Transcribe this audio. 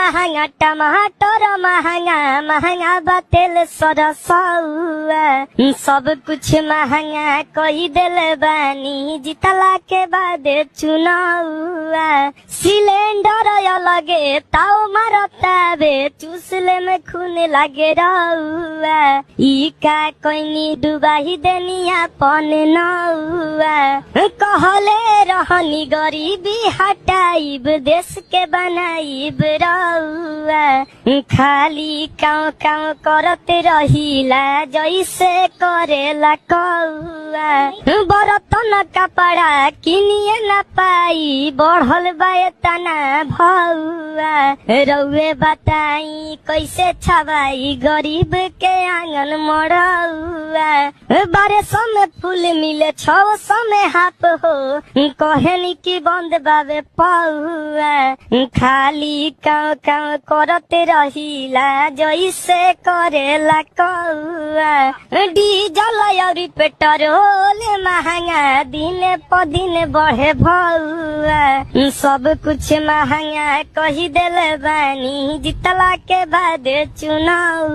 महंगा टमाटर महंगा महंगा बा तेल सरसौआ सब कुछ महंगा कही देले बानी जितला के बाद चुनावा सिलेंडर अलगे ताव मारतावे चूसले में खून लागे रहुआ ई का कोइनी डुबाही देनिया पन नौआ कहले रहनी गरीबी हटाइब देश के बनाइब रहुआ खाली काव काव करते रहिला जैसे करेला कौआ बरतन कपड़ा किनिए न पाई बढ़ल बा तना भौआ रउए बताई कैसे छवाई गरीब के आंगन मरौआ 1200 में फूल मिले 600 में हाफ हो कहनी की बंद बाबे पौआ खाली काव काव करते रहिला जैसे करेला कौआ डीजल और पेट्रोल महंगा दिन प दिन बढ़े भौआ सब कुछ महंगा कही देले बानी जितला के बाद चुनाव।